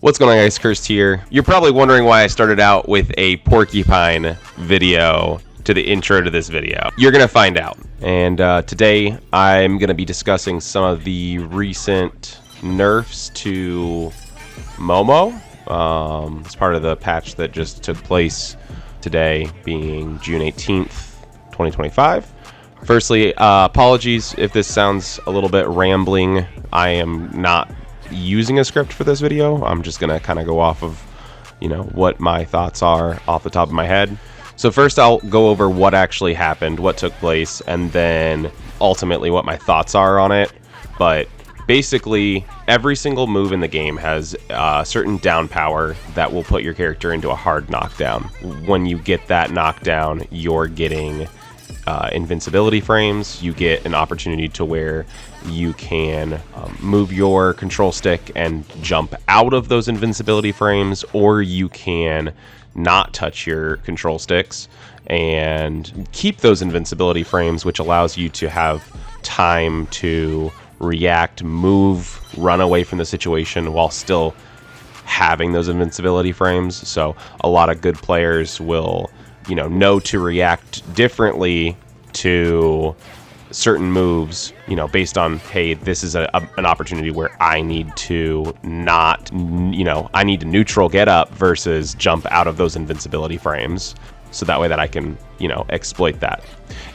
What's going on, guys? Cursed here. You're probably wondering why I started out with a porcupine video to the intro to this video. You're going to find out. And today I'm going to be discussing some of the recent nerfs to Momo. It's part of the patch that just took place today, being June 18th, 2025. Firstly, apologies if this sounds a little bit rambling. I am not using a script for this video. I'm just gonna kind of go off of, what my thoughts are off the top of my head. So first I'll go over what actually happened, what took place, and then ultimately what my thoughts are on it. But basically, every single move in the game has a certain down power that will put your character into a hard knockdown. When you get that knockdown, you're getting invincibility frames. You get an opportunity to where you can move your control stick and jump out of those invincibility frames, or you can not touch your control sticks and keep those invincibility frames, which allows you to have time to react, move, run away from the situation while still having those invincibility frames. So a lot of good players will know to react differently to certain moves, based on, hey, this is an opportunity where I need to not, I need to neutral get up versus jump out of those invincibility frames. So that way that I can, exploit that.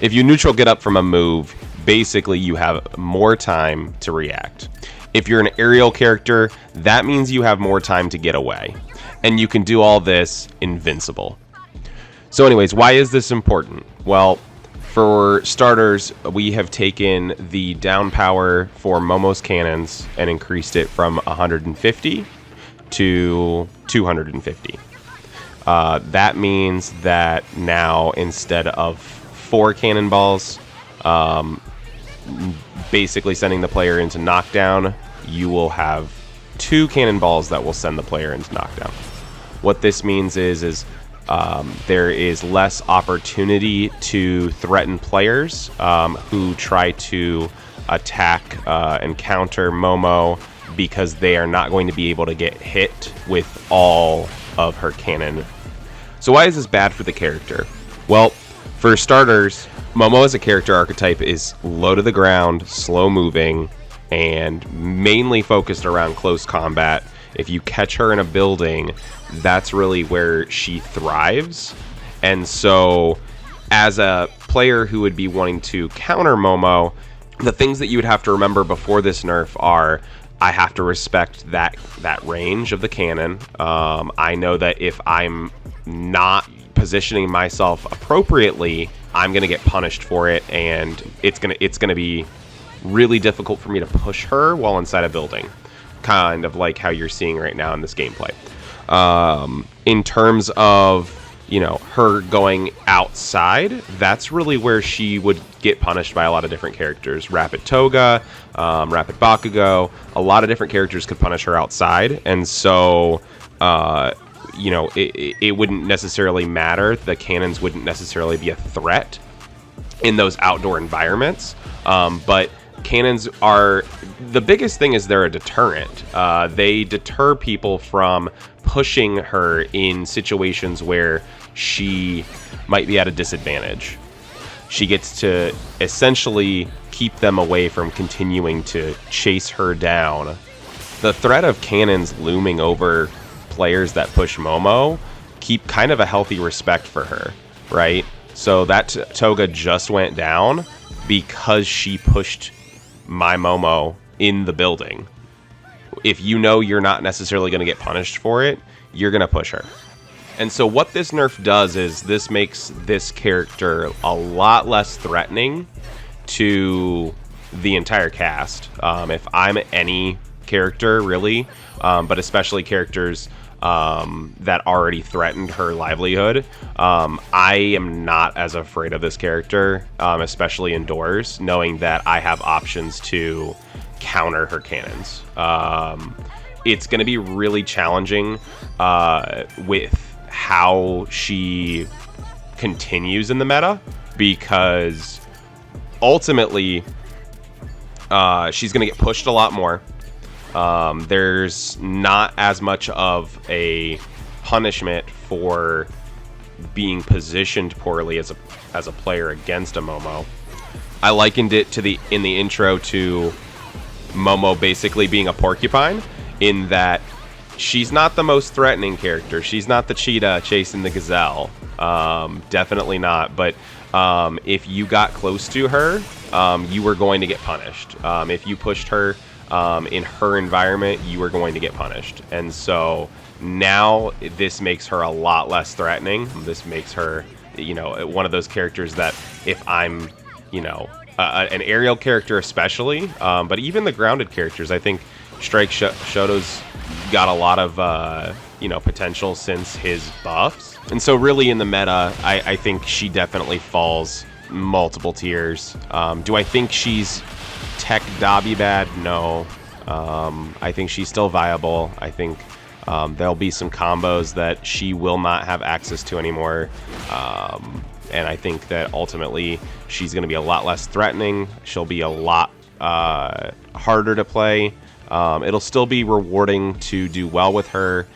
If you neutral get up from a move, basically you have more time to react. If you're an aerial character, that means you have more time to get away. And you can do all this invincible. So anyways, why is this important? Well, for starters, we have taken the down power for Momo's cannons and increased it from 150 to 250. That means that now, instead of 4 cannonballs, basically sending the player into knockdown, you will have 2 cannonballs that will send the player into knockdown. What this means is there is less opportunity to threaten players who try to attack and counter Momo, because they are not going to be able to get hit with all of her cannon. So why is this bad for the character? Well, for starters, Momo as a character archetype is low to the ground, slow moving, and mainly focused around close combat. If you catch her in a building, that's really where she thrives. And so as a player who would be wanting to counter Momo, the things that you would have to remember before this nerf are, I have to respect that range of the cannon. I know that if I'm not positioning myself appropriately, I'm going to get punished for it, and it's going to be really difficult for me to push her while inside a building. Kind of like how you're seeing right now in this gameplay. In terms of, her going outside, that's really where she would get punished by a lot of different characters. Rapid Toga, Rapid Bakugo, a lot of different characters could punish her outside. And so, it wouldn't necessarily matter. The cannons wouldn't necessarily be a threat in those outdoor environments. But cannons are, the biggest thing is they're a deterrent. They deter people from pushing her in situations where she might be at a disadvantage. She gets to essentially keep them away from continuing to chase her down. The threat of cannons looming over players that push Momo keep kind of a healthy respect for her, right? So that Toga just went down because she pushed my Momo in the building. If you're not necessarily going to get punished for it, you're going to push her. And so what this nerf does is this makes this character a lot less threatening to the entire cast. If I'm any character, really, but especially characters that already threatened her livelihood, I am not as afraid of this character, especially indoors, knowing that I have options to counter her cannons. It's going to be really challenging with how she continues in the meta, because ultimately she's going to get pushed a lot more. There's not as much of a punishment for being positioned poorly as a player against a Momo. I likened it to in the intro to Momo basically being a porcupine, in that she's not the most threatening character. She's not the cheetah chasing the gazelle. Definitely not. But if you got close to her, you were going to get punished. If you pushed her in her environment, you were going to get punished. And so now this makes her a lot less threatening. This makes her, one of those characters that if I'm, an aerial character especially, but even the grounded characters, I think Shoto's got a lot of, potential since his buffs. And so really in the meta, I think she definitely falls multiple tiers. Do I think she's tech dabi bad? No. I think she's still viable. I think there'll be some combos that she will not have access to anymore. And I think that ultimately she's going to be a lot less threatening. She'll be a lot harder to play. It'll still be rewarding to do well with her.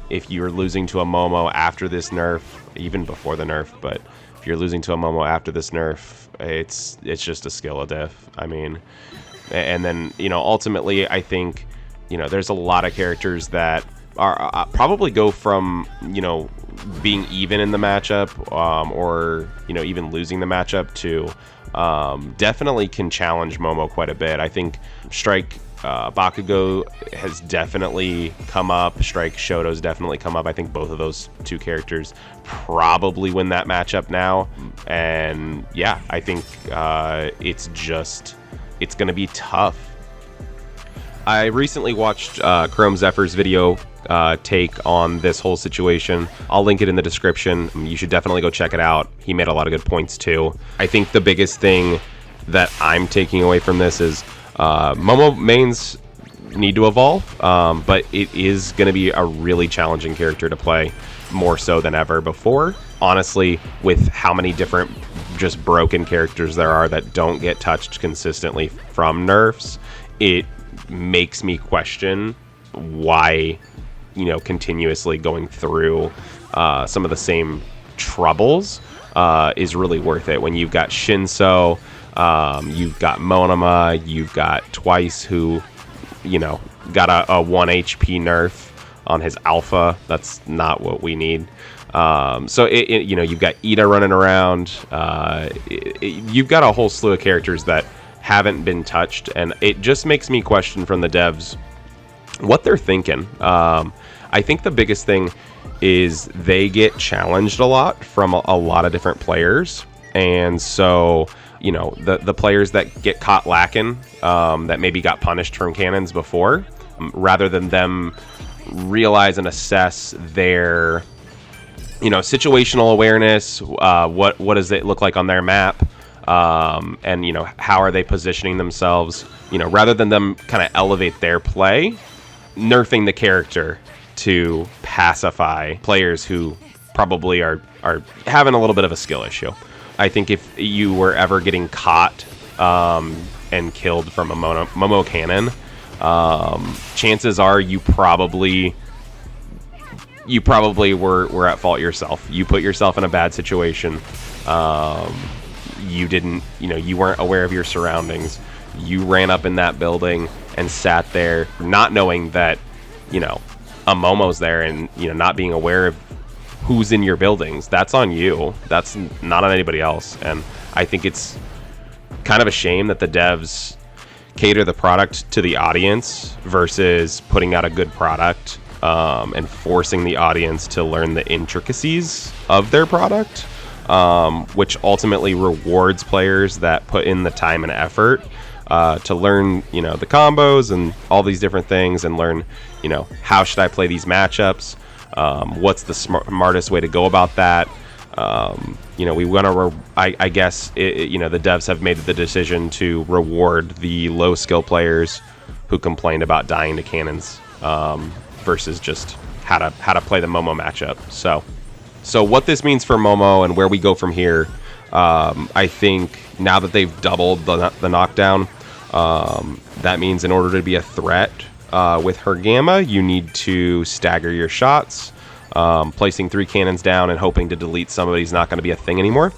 If you're losing to a Momo after this nerf, even before the nerf, but if you're losing to a Momo after this nerf, it's just a skill diff. I mean, and then, ultimately, I think, there's a lot of characters that are probably go from, being even in the matchup, or, even losing the matchup to definitely can challenge Momo quite a bit. I think Strike Bakugo has definitely come up. Strike Shoto's definitely come up. I think both of those two characters probably win that matchup now. And yeah, I think it's going to be tough. I recently watched Chrome Zephyr's video take on this whole situation. I'll link it in the description. You should definitely go check it out. He made a lot of good points too. I think the biggest thing that I'm taking away from this is Momo mains need to evolve, but it is going to be a really challenging character to play, more so than ever before. Honestly, with how many different just broken characters there are that don't get touched consistently from nerfs, it makes me question why, continuously going through some of the same troubles is really worth it. When you've got Shinso, you've got Monoma, you've got Twice, who, got a 1 HP nerf on his alpha. That's not what we need. So you've got Ida running around. You've got a whole slew of characters that haven't been touched, and it just makes me question from the devs what they're thinking. I think the biggest thing is they get challenged a lot from a lot of different players, and so the players that get caught lacking, that maybe got punished from cannons before, rather than them realize and assess their situational awareness, what does it look like on their map, and how are they positioning themselves, rather than them kind of elevate their play, nerfing the character to pacify players who probably are having a little bit of a skill issue. I think if you were ever getting caught and killed from a Momo cannon, chances are you probably were at fault yourself. You put yourself in a bad situation. You didn't, you weren't aware of your surroundings. You ran up in that building and sat there not knowing that, a Momo's there, and, not being aware of who's in your buildings. That's on you. That's not on anybody else. And I think it's kind of a shame that the devs cater the product to the audience versus putting out a good product, and forcing the audience to learn the intricacies of their product, which ultimately rewards players that put in the time and effort to learn, the combos and all these different things, and learn, how should I play these matchups? What's the smartest way to go about that? We want to, I guess, the devs have made the decision to reward the low skill players who complained about dying to cannons, versus just how to play the Momo matchup. So what this means for Momo and where we go from here, I think now that they've doubled the knockdown, That means in order to be a threat with her gamma, you need to stagger your shots, placing 3 cannons down and hoping to delete somebody's not going to be a thing anymore.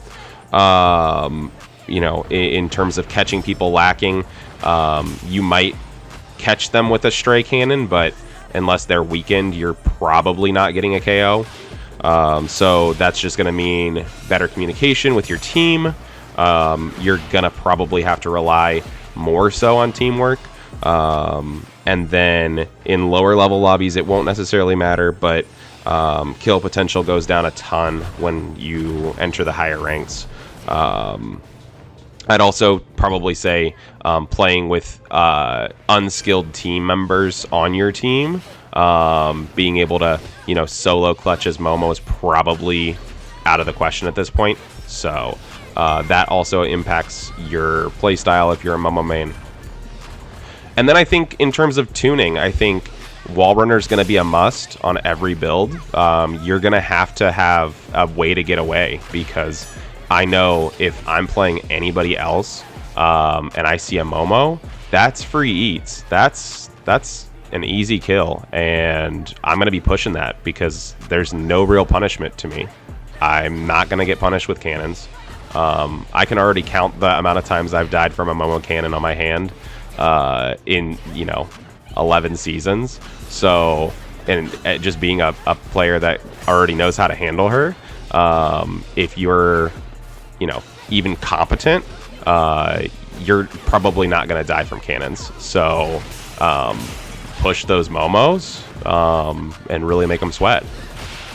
You know, in terms of catching people lacking, you might catch them with a stray cannon, but unless they're weakened, you're probably not getting a KO. So that's just going to mean better communication with your team. You're going to probably have to rely more so on teamwork. And then in lower level lobbies, it won't necessarily matter, but kill potential goes down a ton when you enter the higher ranks. I'd also probably say playing with unskilled team members on your team, being able to, you know, solo clutch as Momo is probably out of the question at this point. So that also impacts your playstyle if you're a Momo main. And then I think in terms of tuning, I think Wall Runner is going to be a must on every build. You're going to have a way to get away, because I know if I'm playing anybody else and I see a Momo, that's free eats. That's an easy kill, and I'm going to be pushing that because there's no real punishment to me. I'm not going to get punished with cannons. I can already count the amount of times I've died from a Momo cannon on my hand in, you know, 11 seasons. So, and just being a player that already knows how to handle her, if you're, you know, even competent, you're probably not going to die from cannons. So push those Momos and really make them sweat.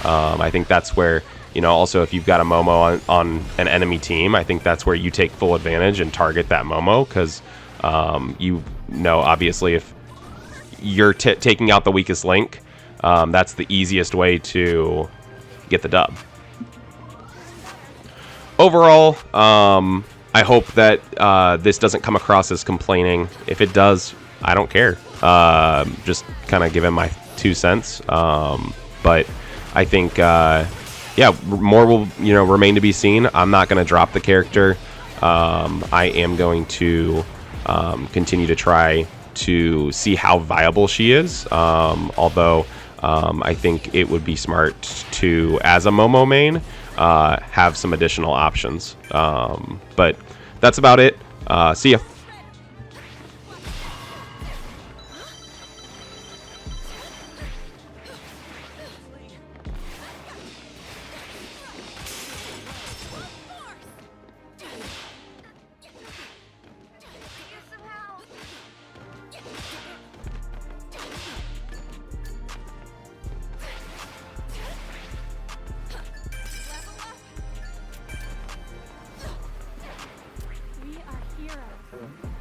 I think that's where, you know, also if you've got a Momo on an enemy team, I think that's where you take full advantage and target that Momo, because you know, obviously if you're taking out the weakest link, that's the easiest way to get the dub. Overall, I hope that this doesn't come across as complaining. If it does, I don't care. Just kind of giving my 2 cents. But I think, yeah, more will, you know, remain to be seen. I'm not going to drop the character. I am going to continue to try to see how viable she is. Although I think it would be smart to, as a Momo main, have some additional options. But that's about it. See ya. We are heroes.